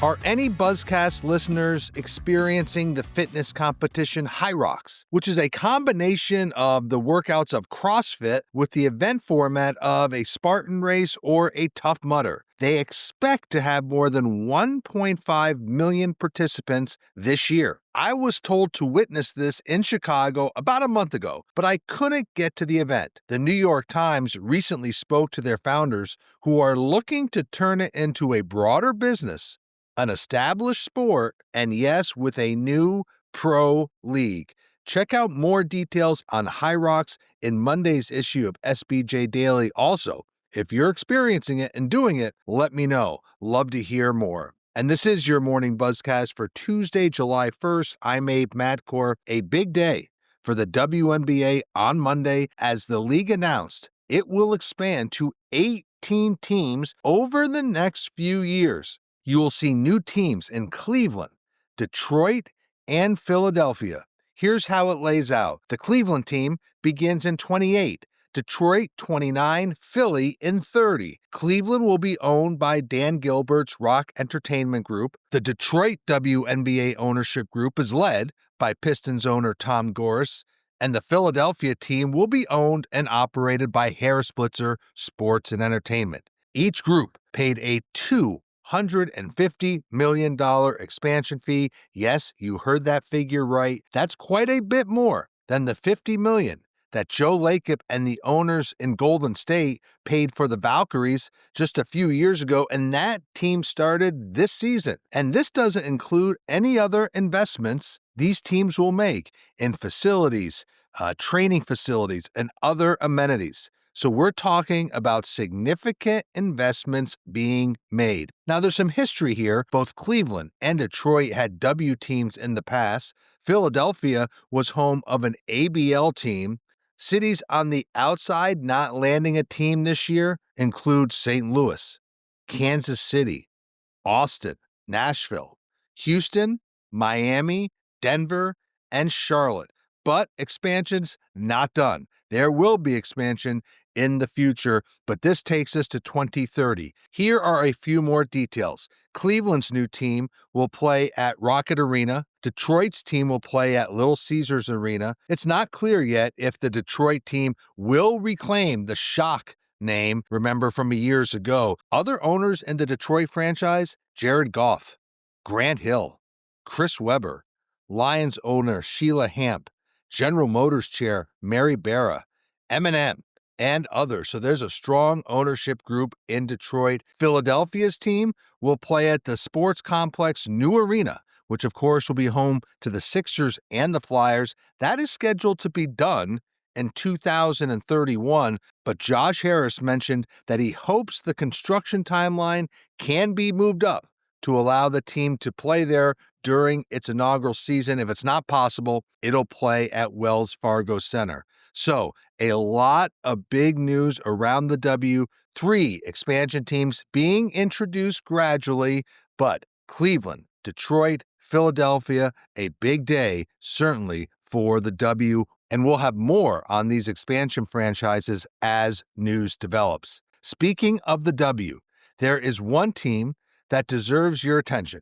Are any Buzzcast listeners experiencing the fitness competition High Rocks, which is a combination of the workouts of CrossFit with the event format of a Spartan race or a Tough Mudder? They expect to have more than 1.5 million participants this year. I was told to witness this in Chicago about a month ago, but I couldn't get to the event. The New York Times recently spoke to their founders, who are looking to turn it into a broader business, an established sport, and yes, with a new pro league. Check out more details on High Rocks in Monday's issue of SBJ Daily. Also, if you're experiencing it and doing it, let me know. Love to hear more. And this is your morning Buzzcast for Tuesday, July 1st. I'm Abe Madkour. A big day for the WNBA on Monday as the league announced it will expand to 18 teams over the next few years. You will see new teams in Cleveland, Detroit, and Philadelphia. Here's how it lays out. The Cleveland team begins in 28, Detroit 29, Philly in 30. Cleveland will be owned by Dan Gilbert's Rock Entertainment Group. The Detroit WNBA ownership group is led by Pistons owner Tom Gores, and the Philadelphia team will be owned and operated by Harris Blitzer Sports and Entertainment. Each group paid a $250 million expansion fee. Yes, you heard that figure right. That's quite a bit more than the $50 million that Joe Lacob and the owners in Golden State paid for the Valkyries just a few years ago, and that team started this season. And this doesn't include any other investments these teams will make in facilities, training facilities, and other amenities. So we're talking about significant investments being made. Now, there's some history here. Both Cleveland and Detroit had W teams in the past. Philadelphia was home of an ABL team. Cities on the outside not landing a team this year include St. Louis, Kansas City, Austin, Nashville, Houston, Miami, Denver, and Charlotte. But expansion's not done. There will be expansion in the future, but this takes us to 2030. Here are a few more details. Cleveland's new team will play at Rocket Arena. Detroit's team will play at Little Caesars Arena. It's not clear yet if the Detroit team will reclaim the Shock name, remember from years ago. Other owners in the Detroit franchise: Jared Goff, Grant Hill, Chris Webber, Lions owner Sheila Hamp, General Motors chair Mary Barra, Eminem, and others. So there's a strong ownership group in Detroit. Philadelphia's team will play at the Sports Complex new arena, which of course will be home to the Sixers and the Flyers. That is scheduled to be done in 2031, but Josh Harris mentioned that he hopes the construction timeline can be moved up to allow the team to play there during its inaugural season. If it's not possible, it'll play at Wells Fargo Center. So a lot of big news around the W. 3 expansion teams being introduced gradually, but Cleveland, Detroit, Philadelphia, a big day certainly for the W. And we'll have more on these expansion franchises as news develops. Speaking of the W, there is one team that deserves your attention.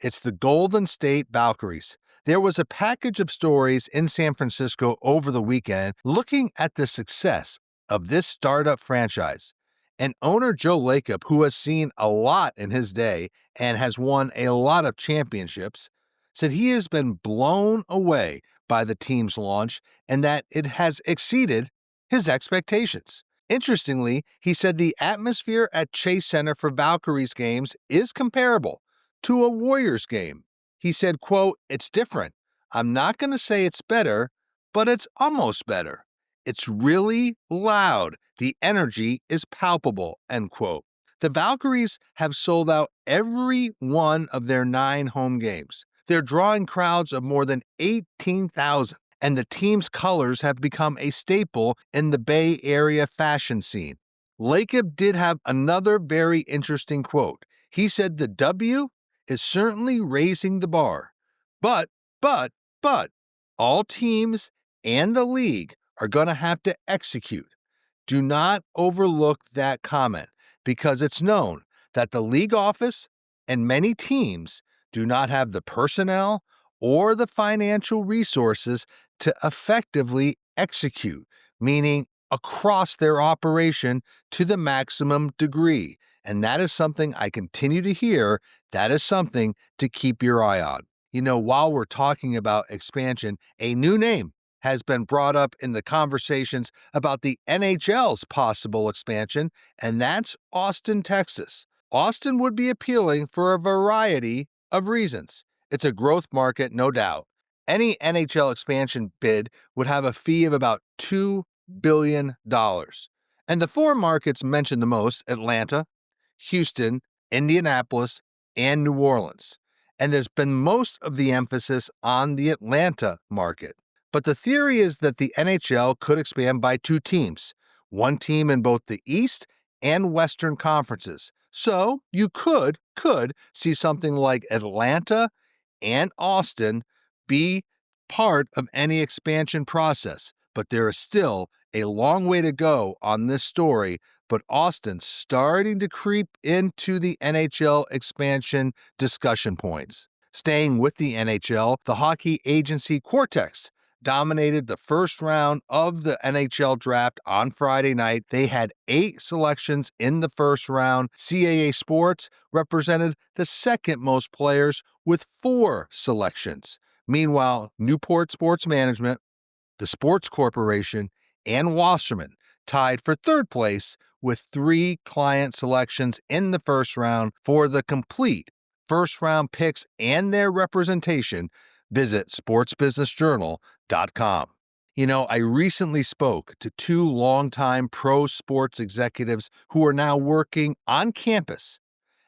It's the Golden State Valkyries. There was a package of stories in San Francisco over the weekend looking at the success of this startup franchise. And owner Joe Lacob, who has seen a lot in his day and has won a lot of championships, said he has been blown away by the team's launch and that it has exceeded his expectations. Interestingly, he said the atmosphere at Chase Center for Valkyries games is comparable to a Warriors game. He said, quote, "It's different. I'm not going to say it's better, but it's almost better. It's really loud. The energy is palpable," end quote. The Valkyries have sold out every one of their 9 home games. They're drawing crowds of more than 18,000, and the team's colors have become a staple in the Bay Area fashion scene. Lacob did have another very interesting quote. He said the W is certainly raising the bar, but, all teams and the league are going to have to execute. Do not overlook that comment, because it's known that the league office and many teams do not have the personnel or the financial resources to effectively execute, meaning across their operation to the maximum degree. And that is something I continue to hear. That is something to keep your eye on. While we're talking about expansion, a new name has been brought up in the conversations about the NHL's possible expansion, and that's Austin, Texas. Austin would be appealing for a variety of reasons. It's a growth market, no doubt. Any NHL expansion bid would have a fee of about $2 billion. And the four markets mentioned the most: Atlanta, Houston, Indianapolis, and New Orleans. And there's been most of the emphasis on the Atlanta market. But the theory is that the NHL could expand by two teams, one team in both the East and Western conferences. So you could see something like Atlanta and Austin be part of any expansion process. But there is still a long way to go on this story, but Austin starting to creep into the NHL expansion discussion points. Staying with the NHL, the hockey agency Quartexx dominated the first round of the NHL draft on Friday night. They had 8 selections in the first round. CAA Sports represented the second most players with 4 selections. Meanwhile, Newport Sports Management, the Sports Corporation, and Wasserman tied for third place with 3 client selections in the first round. For the complete first-round picks and their representation, visit sportsbusinessjournal.com. I recently spoke to 2 longtime pro sports executives who are now working on campus,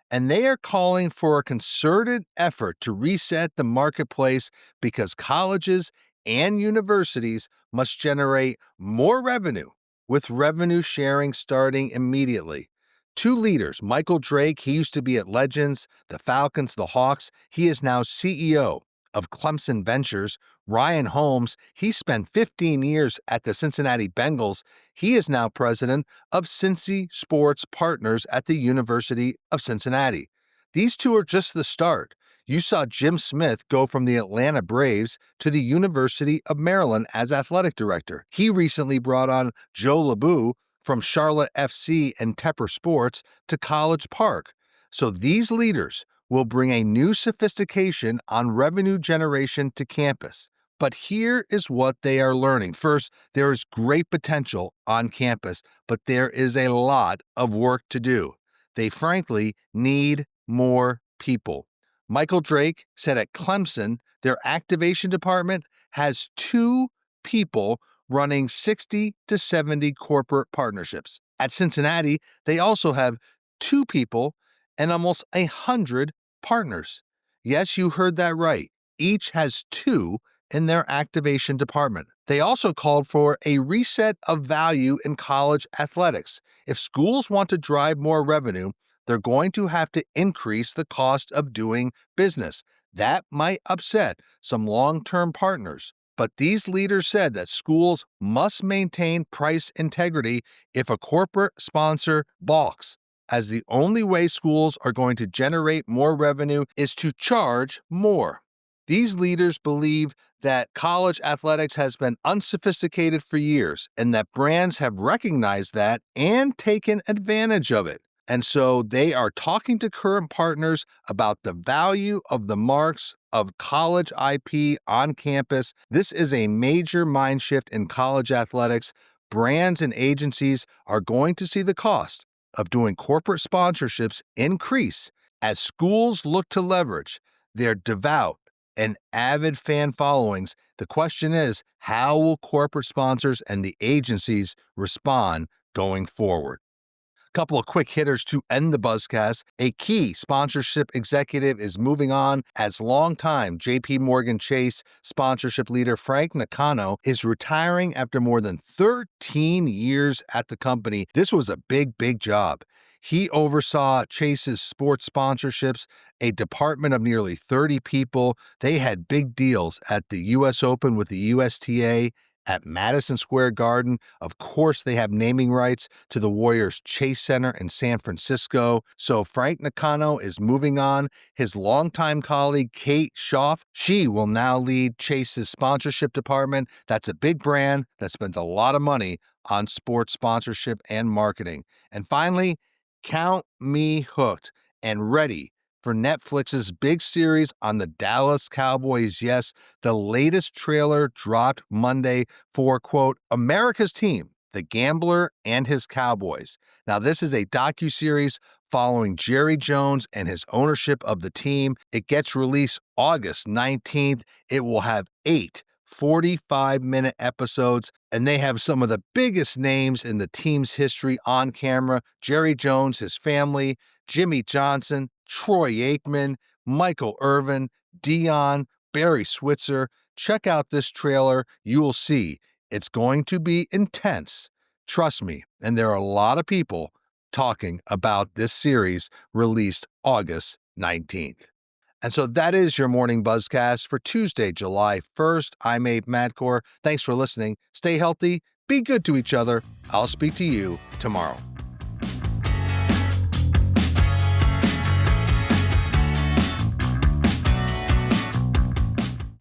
and they are calling for a concerted effort to reset the marketplace because colleges and universities must generate more revenue, with revenue sharing starting immediately. 2 leaders, Michael Drake, he used to be at Legends, the Falcons, the Hawks. He is now CEO of Clemson Ventures. Ryan Holmes, he spent 15 years at the Cincinnati Bengals. He is now president of Cincy Sports Partners at the University of Cincinnati. These 2 are just the start. You saw Jim Smith go from the Atlanta Braves to the University of Maryland as athletic director. He recently brought on Joe LeBoux from Charlotte FC and Tepper Sports to College Park. So these leaders will bring a new sophistication on revenue generation to campus. But here is what they are learning. First, there is great potential on campus, but there is a lot of work to do. They frankly need more people. Michael Drake said at Clemson, their activation department has 2 people running 60 to 70 corporate partnerships. At Cincinnati, they also have 2 people and almost 100 partners. Yes, you heard that right. Each has 2 in their activation department. They also called for a reset of value in college athletics. If schools want to drive more revenue, they're going to have to increase the cost of doing business. That might upset some long-term partners. But these leaders said that schools must maintain price integrity if a corporate sponsor balks, as the only way schools are going to generate more revenue is to charge more. These leaders believe that college athletics has been unsophisticated for years and that brands have recognized that and taken advantage of it. And so they are talking to current partners about the value of the marks of college IP on campus. This is a major mind shift in college athletics. Brands and agencies are going to see the cost of doing corporate sponsorships increase as schools look to leverage their devout and avid fan followings. The question is, how will corporate sponsors and the agencies respond going forward? Couple of quick hitters to end the Buzzcast. A key sponsorship executive is moving on as longtime JP Morgan Chase sponsorship leader Frank Nakano is retiring after more than 13 years at the company. This was a big job. He oversaw Chase's sports sponsorships, a department of nearly 30 people. They had big deals at the U.S. Open with the USTA, at Madison Square Garden. Of course, they have naming rights to the Warriors' Chase Center in San Francisco. So Frank Nakano is moving on. His longtime colleague, Kate Schaaf, she will now lead Chase's sponsorship department. That's a big brand that spends a lot of money on sports sponsorship and marketing. And finally, count me hooked and ready for Netflix's big series on the Dallas Cowboys. Yes, the latest trailer dropped Monday for, quote, America's team, the Gambler and his Cowboys. Now, this is a docuseries following Jerry Jones and his ownership of the team. It gets released August 19th. It will have 8 45-minute episodes, and they have some of the biggest names in the team's history on camera. Jerry Jones, his family, Jimmy Johnson, Troy Aikman, Michael Irvin, Dion, Barry Switzer. Check out this trailer. You will see it's going to be intense. Trust me. And there are a lot of people talking about this series released August 19th. And so that is your morning Buzzcast for Tuesday, July 1st. I'm Abe Madkour. Thanks for listening. Stay healthy. Be good to each other. I'll speak to you tomorrow.